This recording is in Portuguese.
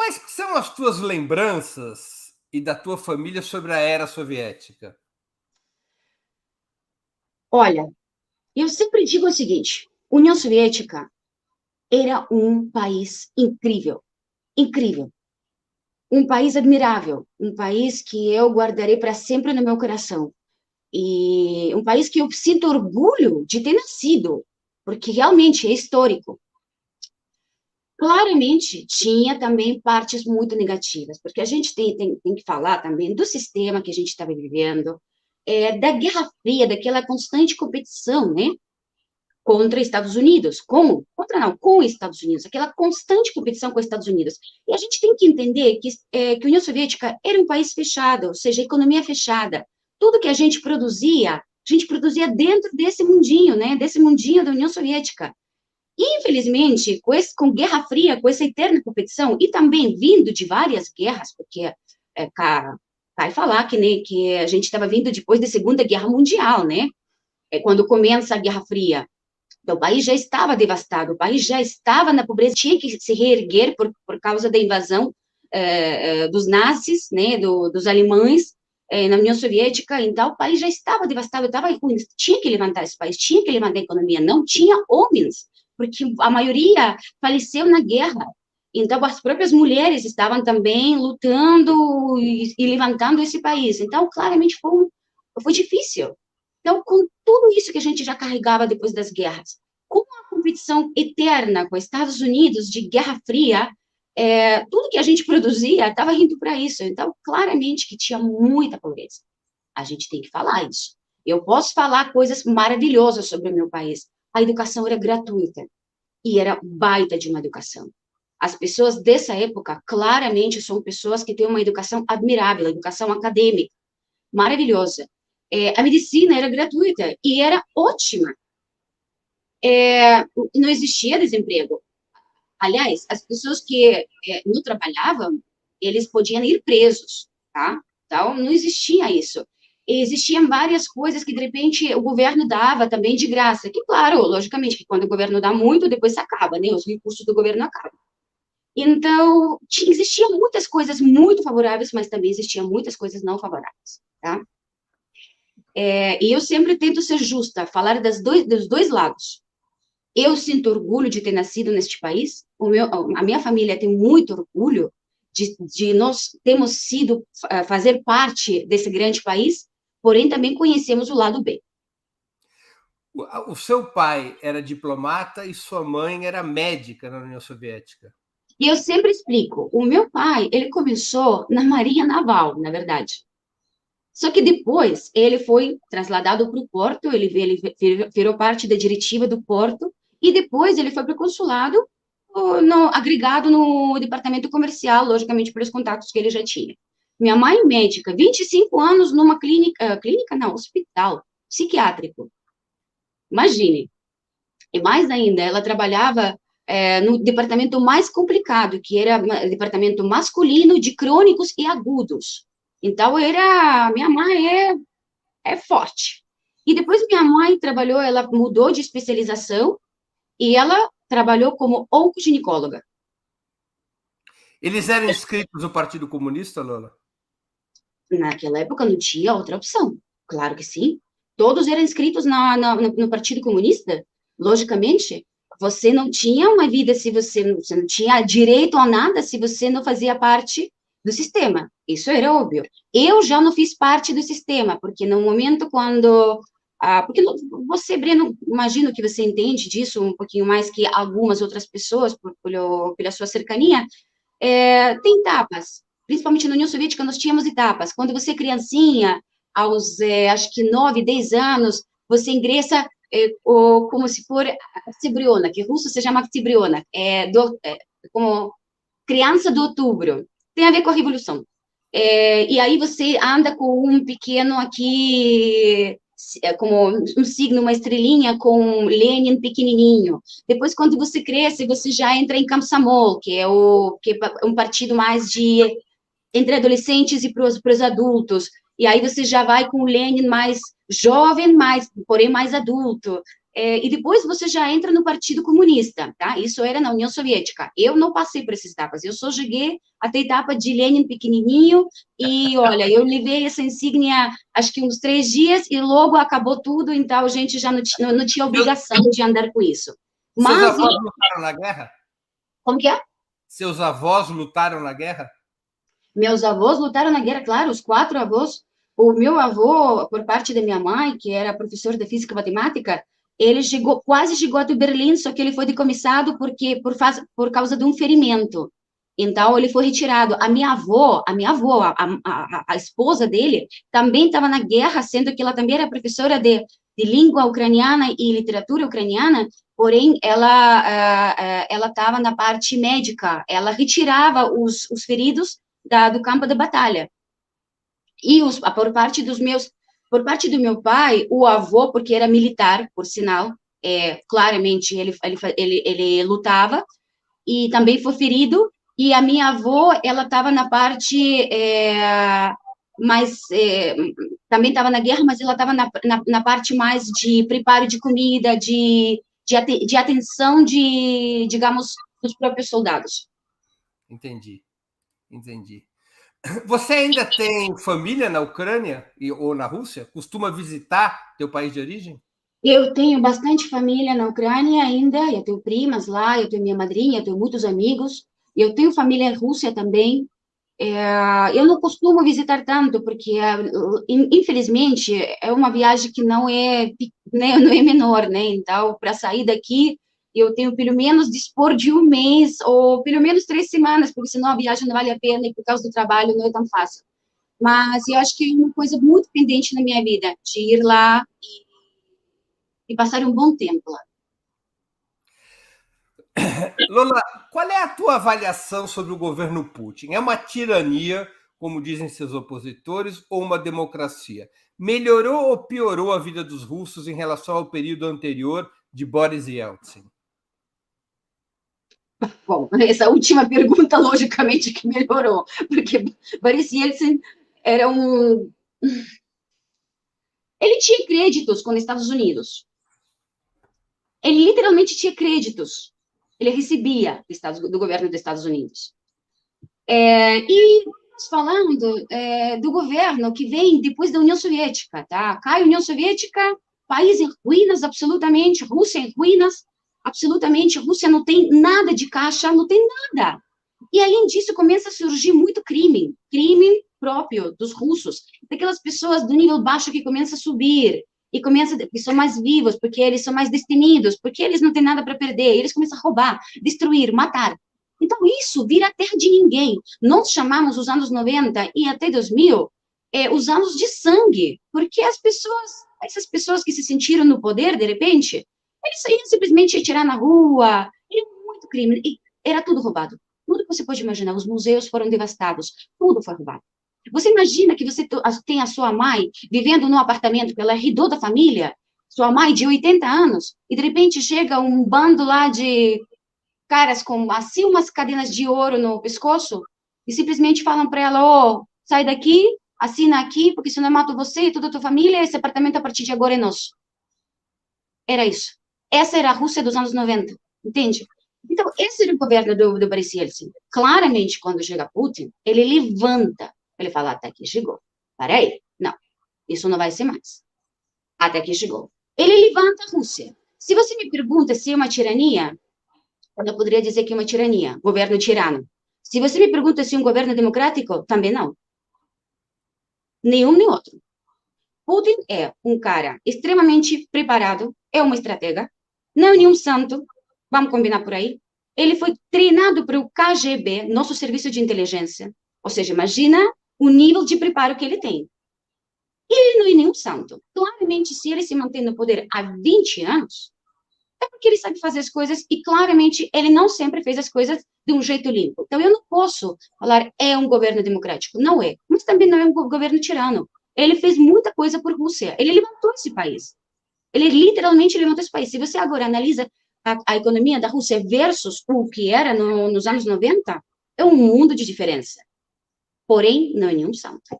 Quais são as tuas lembranças e da tua família sobre a era soviética? Olha, eu sempre digo o seguinte: União Soviética era um país incrível, incrível, um país admirável, um país que eu guardarei para sempre no meu coração e um país que eu sinto orgulho de ter nascido, porque realmente é histórico. Claramente, tinha também partes muito negativas, porque a gente tem que falar também do sistema que a gente estava vivendo, da Guerra Fria, daquela constante competição, né? Contra Estados Unidos, com os Estados Unidos, aquela constante competição com os Estados Unidos. E a gente tem que entender que a União Soviética era um país fechado, ou seja, economia fechada. Tudo que a gente produzia dentro desse mundinho, né, desse mundinho da União Soviética. E, infelizmente, com Guerra Fria, com essa eterna competição, e também vindo de várias guerras, porque cai falar que a gente estava vindo depois da Segunda Guerra Mundial, né? Quando começa a Guerra Fria. Então, o país já estava devastado, o país já estava na pobreza, tinha que se reerguer por causa da invasão dos nazis, né, dos alemães na União Soviética. Então, o país já estava devastado, estava ruim, tinha que levantar esse país, tinha que levantar a economia, não tinha homens, porque a maioria faleceu na guerra. Então, as próprias mulheres estavam também lutando e levantando esse país. Então, claramente, foi difícil. Então, com tudo isso que a gente já carregava depois das guerras, com a competição eterna com os Estados Unidos de Guerra Fria, tudo que a gente produzia estava indo para isso. Então, claramente que tinha muita pobreza. A gente tem que falar isso. Eu posso falar coisas maravilhosas sobre o meu país. A educação era gratuita e era baita de uma educação. As pessoas dessa época, claramente, são pessoas que têm uma educação admirável, educação acadêmica, maravilhosa. A medicina era gratuita e era ótima. Não existia desemprego. Aliás, as pessoas que não trabalhavam, eles podiam ir presos, tá? Então, não existia isso. E existiam várias coisas que, de repente, o governo dava também de graça. Que, claro, logicamente, que quando o governo dá muito, depois se acaba, né? Os recursos do governo acabam. Então, existiam muitas coisas muito favoráveis, mas também existiam muitas coisas não favoráveis, tá? E eu sempre tento ser justa, falar dos dois lados. Eu sinto orgulho de ter nascido neste país. A minha família tem muito orgulho de nós termos sido fazer parte desse grande país, porém também conhecemos o lado B. O seu pai era diplomata e sua mãe era médica na União Soviética. E eu sempre explico, o meu pai, ele começou na Marinha Naval, na verdade. Só que depois ele foi trasladado para o porto, ele virou parte da diretiva do porto, e depois ele foi para o consulado, agregado no departamento comercial, logicamente pelos contatos que ele já tinha. Minha mãe, médica, 25 anos numa clínica não, hospital psiquiátrico. Imagine. E mais ainda, ela trabalhava no departamento mais complicado, que era o departamento masculino de crônicos e agudos. Então, minha mãe é forte. E depois minha mãe trabalhou, ela mudou de especialização e ela trabalhou como oncoginecóloga. Eles eram inscritos no Partido Comunista, Lola? Naquela época não tinha outra opção. Claro que sim. Todos eram inscritos no Partido Comunista. Logicamente, você não tinha uma vida se você não tinha direito a nada se você não fazia parte do sistema. Isso era óbvio. Eu já não fiz parte do sistema, porque no momento quando... porque você, Breno, imagino que você entende disso um pouquinho mais que algumas outras pessoas, pela sua cercania, tem etapas. Principalmente na União Soviética, nós tínhamos etapas. Quando você é criancinha, aos, acho que 9, 10 anos, você ingressa como se for Octibriona, que em russo se chama Octibriona, como criança do outubro. Tem a ver com a Revolução. E aí você anda com um pequeno aqui, como um signo, uma estrelinha com Lenin pequenininho. Depois, quando você cresce, você já entra em Komsomol, que é um partido mais entre adolescentes e para os adultos. E aí você já vai com o Lenin mais jovem, porém mais adulto. e depois você já entra no Partido Comunista, tá? Isso era na União Soviética. Eu não passei por essas etapas, eu só cheguei até a etapa de Lenin pequenininho, e olha, eu levei essa insígnia, acho que uns 3 dias, e logo acabou tudo, então a gente já não tinha obrigação de andar com isso. Seus Mas, avós lutaram na guerra? como que é? Seus avós lutaram na guerra? Meus avós lutaram na guerra, claro, os 4 avós. O meu avô, por parte da minha mãe, que era professor de física e matemática, ele quase chegou até Berlim, só que ele foi decomissado por causa de um ferimento. Então, ele foi retirado. A esposa dele, também estava na guerra, sendo que ela também era professora de língua ucraniana e literatura ucraniana, porém, ela estava na parte médica. Ela retirava os feridos do campo de batalha. E por parte do meu pai, o avô, porque era militar, por sinal, claramente ele lutava, e também foi ferido, e a minha avó, ela estava na parte mais, também estava na guerra, mas ela estava na parte mais de preparo de comida, de atenção digamos, dos próprios soldados. Entendi, entendi. Você ainda tem família na Ucrânia ou na Rússia? Costuma visitar teu país de origem? Eu tenho bastante família na Ucrânia ainda, eu tenho primas lá, eu tenho minha madrinha, eu tenho muitos amigos, eu tenho família em Rússia também. Eu não costumo visitar tanto, porque, infelizmente, é uma viagem que não é, né, não é menor, né? Então, para sair daqui, eu tenho pelo menos dispor de um mês, ou pelo menos 3 semanas, porque senão a viagem não vale a pena, e por causa do trabalho não é tão fácil. Mas eu acho que é uma coisa muito pendente na minha vida, de ir lá e passar um bom tempo lá. Lola, qual é a tua avaliação sobre o governo Putin? É uma tirania, como dizem seus opositores, ou uma democracia? Melhorou ou piorou a vida dos russos em relação ao período anterior de Boris Yeltsin? Bom, essa última pergunta, logicamente, que melhorou, porque Boris Yeltsin era um... Ele tinha créditos com os Estados Unidos. Ele literalmente tinha créditos. Ele recebia do governo dos Estados Unidos. E falando do governo que vem depois da União Soviética, tá? Cai a União Soviética, país em ruínas absolutamente, Rússia em ruínas absolutamente, Rússia não tem nada de caixa, não tem nada. E além disso começa a surgir muito crime próprio dos russos, daquelas pessoas do nível baixo que começa a subir e que são mais vivos, porque eles são mais destemidos, porque eles não têm nada para perder, eles começam a roubar, destruir, matar. Então, isso vira terra de ninguém. Nós chamamos os anos 90 e até 2000 os anos de sangue, porque essas pessoas que se sentiram no poder, de repente, eles iam simplesmente atirar na rua, era muito crime, e era tudo roubado. Tudo que você pode imaginar, os museus foram devastados, tudo foi roubado. Você imagina que você tem a sua mãe vivendo num apartamento que ela herdou da família, sua mãe de 80 anos, e de repente chega um bando lá de caras com assim umas cadenas de ouro no pescoço e simplesmente falam para ela: "Oh, sai daqui, assina aqui, porque senão eu mato você e toda a tua família, esse apartamento a partir de agora é nosso." Era isso. Essa era a Rússia dos anos 90, entende? Então, esse era o governo do Boris Yeltsin. Claramente, quando chega Putin, ele levanta, ele fala: "Até aqui chegou. Peraí, não, isso não vai ser mais. Até aqui chegou." Ele levanta a Rússia. Se você me pergunta se é uma tirania, eu poderia dizer que é uma tirania, governo tirano. Se você me pergunta se é um governo democrático, também não. Nenhum nem outro. Putin é um cara extremamente preparado, é uma estratega, não é nenhum santo, vamos combinar por aí. Ele foi treinado pelo KGB, nosso serviço de inteligência. Ou seja, imagina o nível de preparo que ele tem. Ele não é nenhum santo. Claramente, se ele se mantém no poder há 20 anos, é porque ele sabe fazer as coisas e, claramente, ele não sempre fez as coisas de um jeito limpo. Então, eu não posso falar é um governo democrático. Não é. Mas também não é um governo tirano. Ele fez muita coisa por Rússia. Ele levantou esse país. Ele literalmente levantou esse país. Se você agora analisa a economia da Rússia versus o que era nos anos 90, é um mundo de diferença. Porém, não é nenhum santo.